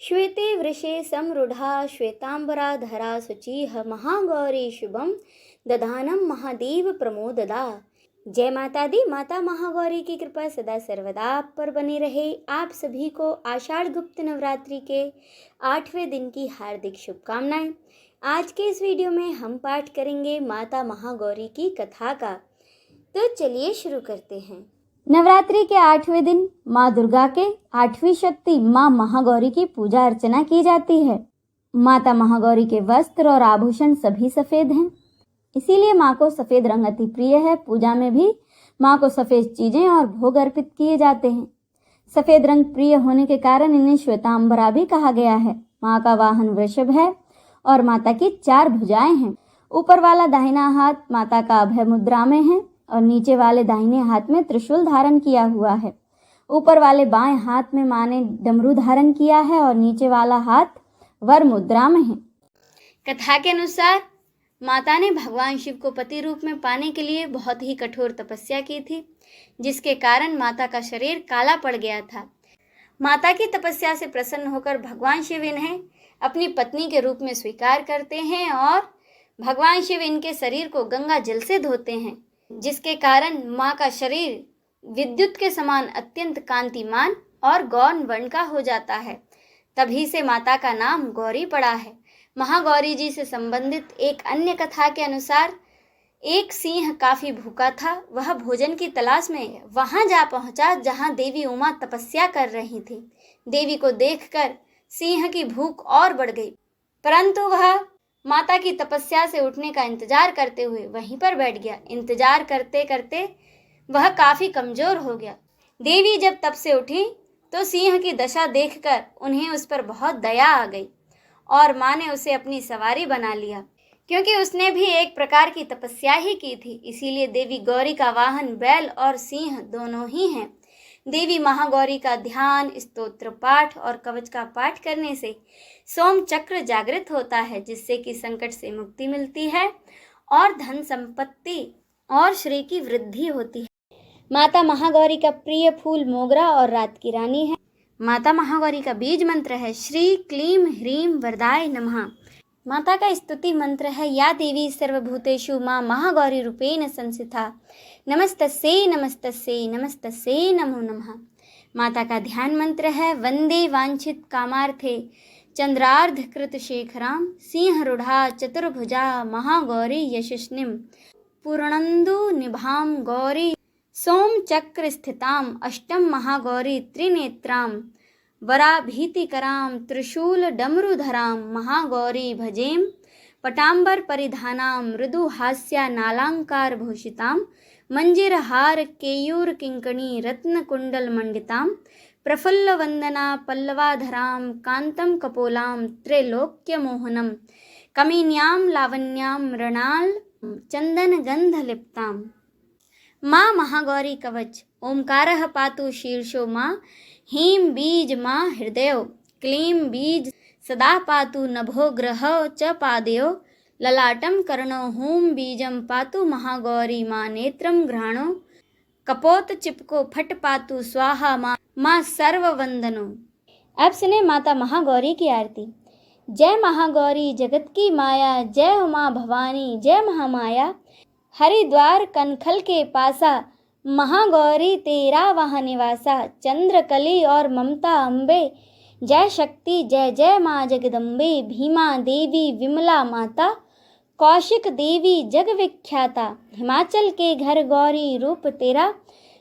श्वेते वृषे समरूढ़ा श्वेतांबरा धरा शुचिः महागौरी शुभम दधानम महादेव प्रमोददा। जय माता दी। माता महागौरी की कृपा सदा सर्वदा आप पर बनी रहे। आप सभी को आषाढ़ गुप्त नवरात्रि के 8वें दिन की हार्दिक शुभकामनाएं। आज के इस वीडियो में हम पाठ करेंगे माता महागौरी की कथा का। तो चलिए शुरू करते हैं। नवरात्रि के 8वें दिन माँ दुर्गा के 8वीं शक्ति माँ महागौरी की पूजा अर्चना की जाती है। माता महागौरी के वस्त्र और आभूषण सभी सफेद हैं, इसीलिए माँ को सफेद रंग अति प्रिय है। पूजा में भी माँ को सफेद चीजें और भोग अर्पित किए जाते हैं। सफेद रंग प्रिय होने के कारण इन्हें श्वेतांबरा भी कहा गया है। माँ का वाहन वृषभ है और माता की 4 भुजाएं हैं। ऊपर वाला दाहिना हाथ माता का अभय मुद्रा में है और नीचे वाले दाहिने हाथ में त्रिशूल धारण किया हुआ है। ऊपर वाले बाएं हाथ में माँ ने डमरू धारण किया है और नीचे वाला हाथ वर मुद्रा में है। कथा के अनुसार माता ने भगवान शिव को पति रूप में पाने के लिए बहुत ही कठोर तपस्या की थी, जिसके कारण माता का शरीर काला पड़ गया था। माता की तपस्या से प्रसन्न होकर भगवान शिव इन्हें अपनी पत्नी के रूप में स्वीकार करते हैं और भगवान शिव इनके शरीर को गंगा जल से धोते हैं, जिसके कारण माँ का शरीर विद्युत के समान अत्यंत कांतिमान और गौर वर्ण का हो जाता है। तभी से माता का नाम गौरी पड़ा है। महागौरी जी से संबंधित एक अन्य कथा के अनुसार एक सिंह काफी भूखा था। वह भोजन की तलाश में वहां जा पहुंचा जहां देवी उमा तपस्या कर रही थी। देवी को देखकर सिंह की भूख और बढ़ गई, परंतु वह माता की तपस्या से उठने का इंतजार करते हुए वहीं पर बैठ गया। इंतजार करते करते वह काफी कमजोर हो गया। देवी जब तप से उठी तो सिंह की दशा देखकर उन्हें उस पर बहुत दया आ गई और माँ ने उसे अपनी सवारी बना लिया, क्योंकि उसने भी एक प्रकार की तपस्या ही की थी। इसीलिए देवी गौरी का वाहन बैल और सिंह दोनों ही हैं। देवी महागौरी का ध्यान, स्तोत्र पाठ और कवच का पाठ करने से सोम चक्र जागृत होता है, जिससे कि संकट से मुक्ति मिलती है और धन संपत्ति और श्री की वृद्धि होती है। माता महागौरी का प्रिय फूल मोगरा और रात की रानी है। माता महागौरी का बीज मंत्र है श्री क्लीम ह्रीम वरदाय नमः। माता का स्तुति मंत्र है या देवी सर्वभूतेषु माँ महागौरी रूपेण संस्थिता नमस्तस्यै नमस्तस्यै नमस्तस्यै नमो नमः। माता का ध्यान मंत्र है वंदे वांछित कामार्थे चंद्रार्ध कृत शेखराम सिंहरूढ़ा चतुर्भुजा महागौरी यशस्निम पूर्णंदु निभाम गौरी सोम चक्र स्थिताम अष्टम महागौरी त्रिनेत्राम वराभीतिकराम त्रिशूल डमरुधराम महागौरी भजेम पटांबर परिधानाम मृदु हास्या नालांकार भूषिताम मंजिर हार केयूर किंकणी रत्न कुंडल मंडिताम प्रफुल्ल वंदना पल्लवाधराम कांतम कपोलाम त्रैलोक्य मोहनम कमीन्याम लावण्याम मृणाल चंदन गंध लिप्ताम। माँ महागौरी कवच ओंकारः पातु शीर्षो माँ ह्रीं बीज माँ हृदयो क्लीं बीज सदा पातु नभो ग्रहो च पादयो ललाटम कर्णो हूं बीजम पातु महागौरी माँ नेत्रम घ्राणो कपोत चिपको फट पातु स्वाहा माँ सर्ववंदनो। अब सुने माता महागौरी की आरती। जय महागौरी जगत की माया, जय उमा भवानी जय महामाया। हरिद्वार कनखल के पासा महागौरी तेरा वहाँ निवासा। चंद्रकली और ममता अम्बे जय शक्ति जय जय माँ जगदम्बे। भीमा देवी विमला माता कौशिक देवी जग विख्याता। हिमाचल के घर गौरी रूप तेरा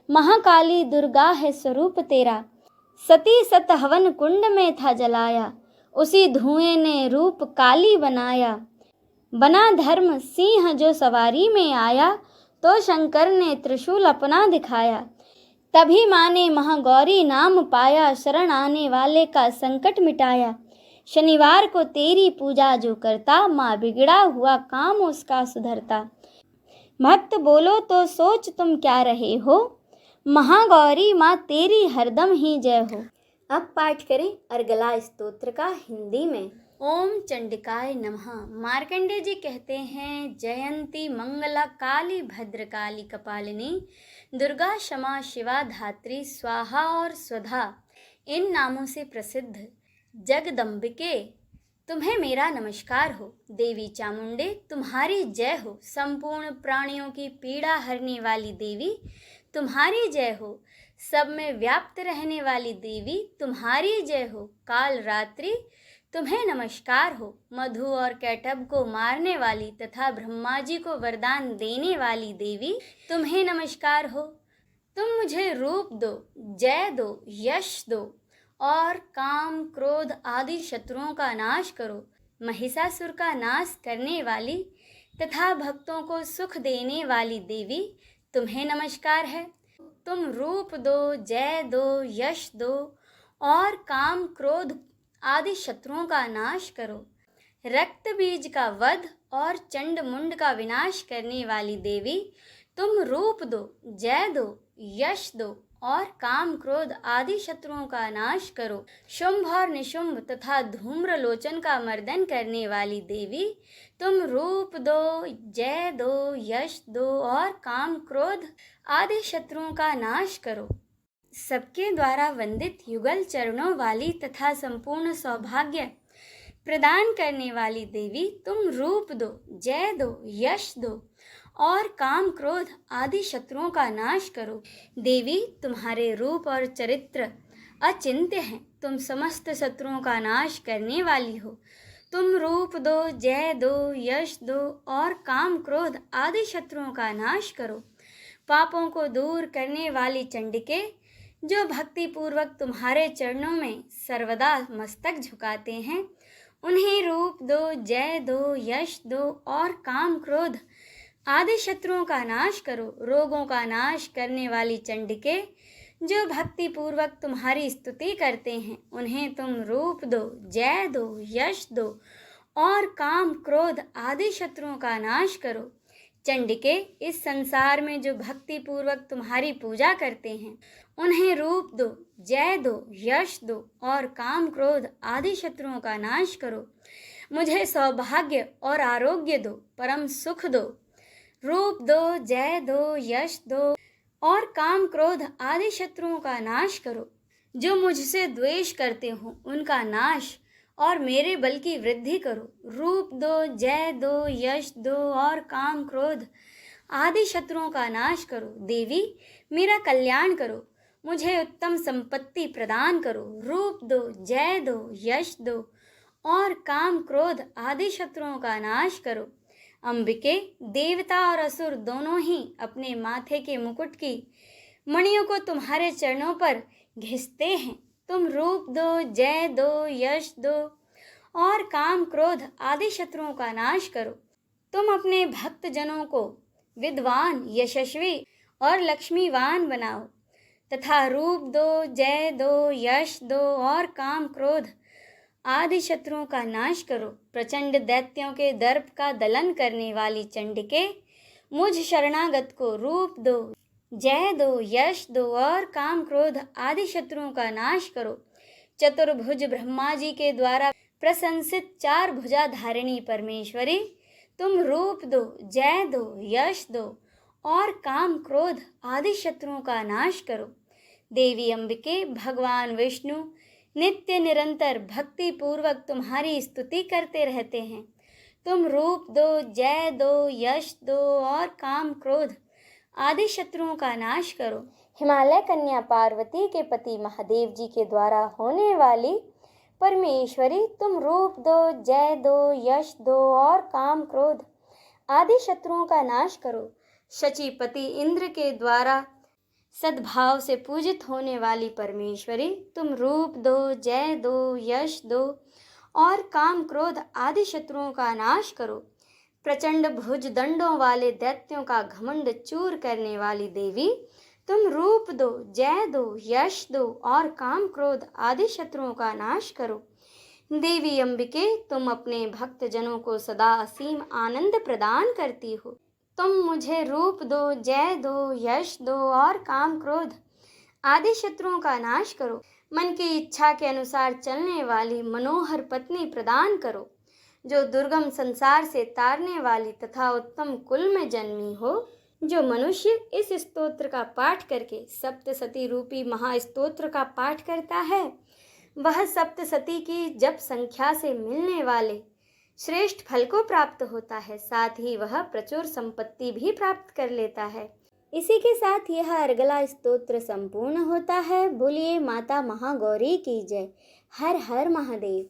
महाकाली दुर्गा है स्वरूप तेरा। सती सत हवन कुंड में था जलाया, उसी धुएं ने रूप काली बनाया। बना धर्म सिंह जो सवारी में आया, तो शंकर ने त्रिशूल अपना दिखाया। तभी माँ ने महागौरी नाम पाया, शरण आने वाले का संकट मिटाया। शनिवार को तेरी पूजा जो करता, माँ बिगड़ा हुआ काम उसका सुधरता। भक्त बोलो तो सोच तुम क्या रहे हो, महागौरी माँ तेरी हरदम ही जय हो। अब पाठ करें अर्गला स्तोत्र का हिंदी में। ओम चंडिकाय नमः। मार्कंडेय जी कहते हैं जयंती मंगला काली भद्रकाली कपालिनी दुर्गा क्षमा शिवा धात्री स्वाहा और स्वधा इन नामों से प्रसिद्ध जगदम्बिके तुम्हें मेरा नमस्कार हो। देवी चामुंडे तुम्हारी जय हो। संपूर्ण प्राणियों की पीड़ा हरने वाली देवी तुम्हारी जय हो। सब में व्याप्त रहने वाली देवी तुम्हारी जय हो। काल रात्रि तुम्हें नमस्कार हो। मधु और कैटभ को मारने वाली तथा ब्रह्मा जी को वरदान देने वाली देवी तुम्हें नमस्कार हो। तुम मुझे रूप दो, जय दो, यश दो और काम क्रोध आदि शत्रुओं का नाश करो। महिषासुर का नाश करने वाली तथा भक्तों को सुख देने वाली देवी तुम्हें नमस्कार है। तुम रूप दो, जय दो, यश दो और काम क्रोध आदि शत्रुओं का नाश करो। रक्त बीज का वध और चंड मुंड का विनाश करने वाली देवी तुम रूप दो, जय दो, यश दो और काम क्रोध आदि शत्रुओं का नाश करो। शुंभ और निशुंभ तथा धूम्रलोचन का मर्दन करने वाली देवी तुम रूप दो, जय दो, यश दो और काम क्रोध आदि शत्रुओं का नाश करो। सबके द्वारा वंदित युगल चरणों वाली तथा संपूर्ण सौभाग्य प्रदान करने वाली देवी तुम रूप दो, जय दो, यश दो और काम क्रोध आदि शत्रुओं का नाश करो। देवी तुम्हारे रूप और चरित्र अचिंत्य हैं। तुम समस्त शत्रुओं का नाश करने वाली हो। तुम रूप दो, जय दो, यश दो और काम क्रोध आदि शत्रुओं का नाश करो। पापों को दूर करने वाली चंडिके जो भक्ति पूर्वक तुम्हारे चरणों में सर्वदा मस्तक झुकाते हैं, उन्हें रूप दो, जय दो, यश दो और काम क्रोध आदि शत्रुओं का नाश करो। रोगों का नाश करने वाली चंडिके जो भक्ति पूर्वक तुम्हारी स्तुति करते हैं, उन्हें तुम रूप दो, जय दो, यश दो और काम क्रोध आदि शत्रुओं का नाश करो। चंडिके इस संसार में जो भक्ति पूर्वक तुम्हारी पूजा करते हैं, उन्हें रूप दो, जय दो, यश दो और काम क्रोध आदि शत्रुओं का नाश करो। मुझे सौभाग्य और आरोग्य दो, परम सुख दो। रूप दो, जय दो, यश दो और काम क्रोध आदि शत्रुओं का नाश करो। जो मुझसे द्वेष करते हो उनका नाश और मेरे बल की वृद्धि करो। रूप दो, जय दो, यश दो और काम क्रोध आदि शत्रुओं का नाश करो। देवी मेरा कल्याण करो, मुझे उत्तम संपत्ति प्रदान करो। रूप दो, जय दो, यश दो और काम क्रोध आदि शत्रुओं का नाश करो। अंबिके देवता और असुर दोनों ही अपने माथे के मुकुट की मणियों को तुम्हारे चरणों पर घिसते हैं। तुम रूप दो, जय दो, यश दो और काम क्रोध आदि शत्रुओं का नाश करो। तुम अपने भक्त जनों को विद्वान, यशस्वी और लक्ष्मीवान बनाओ तथा रूप दो, जय दो, यश दो और काम क्रोध आदि शत्रुओं का नाश करो। प्रचंड दैत्यों के दर्प का दलन करने वाली चंडिके मुझ शरणागत को रूप दो, जय दो, यश दो और काम क्रोध आदि शत्रुओं का नाश करो। चतुर्भुज ब्रह्मा जी के द्वारा प्रशंसित चार भुजा धारिणी परमेश्वरी तुम रूप दो, जय दो, यश दो और काम क्रोध आदि शत्रुओं का नाश करो। देवी अंबिके भगवान विष्णु नित्य निरंतर भक्ति पूर्वक तुम्हारी स्तुति करते रहते हैं। तुम रूप दो, जय दो, यश दो और काम क्रोध आदि शत्रुओं का नाश करो। हिमालय कन्या पार्वती के पति महादेव जी के द्वारा होने वाली परमेश्वरी तुम रूप दो, जय दो, यश दो और काम क्रोध आदि शत्रुओं का नाश करो। शचीपति इंद्र के द्वारा सद्भाव से पूजित होने वाली परमेश्वरी तुम रूप दो, जय दो, यश दो और काम क्रोध आदि शत्रुओं का नाश करो। प्रचंड भुज दंडों वाले दैत्यों का घमंड चूर करने वाली देवी तुम रूप दो, जय दो, यश दो और काम क्रोध आदि शत्रुओं का नाश करो। देवी अंबिके तुम अपने भक्त जनों को सदा असीम आनंद प्रदान करती हो। तुम मुझे रूप दो, जय दो, यश दो और काम क्रोध आदि शत्रुओं का नाश करो। मन की इच्छा के अनुसार चलने वाली मनोहर पत्नी प्रदान करो, जो दुर्गम संसार से तारने वाली तथा उत्तम कुल में जन्मी हो। जो मनुष्य इस स्तोत्र का पाठ करके सप्तसती रूपी महास्तोत्र का पाठ करता है, वह सप्तसती की जप संख्या से मिलने वाले श्रेष्ठ फल को प्राप्त होता है, साथ ही वह प्रचुर संपत्ति भी प्राप्त कर लेता है। इसी के साथ यह अर्गला स्तोत्र संपूर्ण होता है। बोलिए माता महागौरी की जय। हर हर महादेव।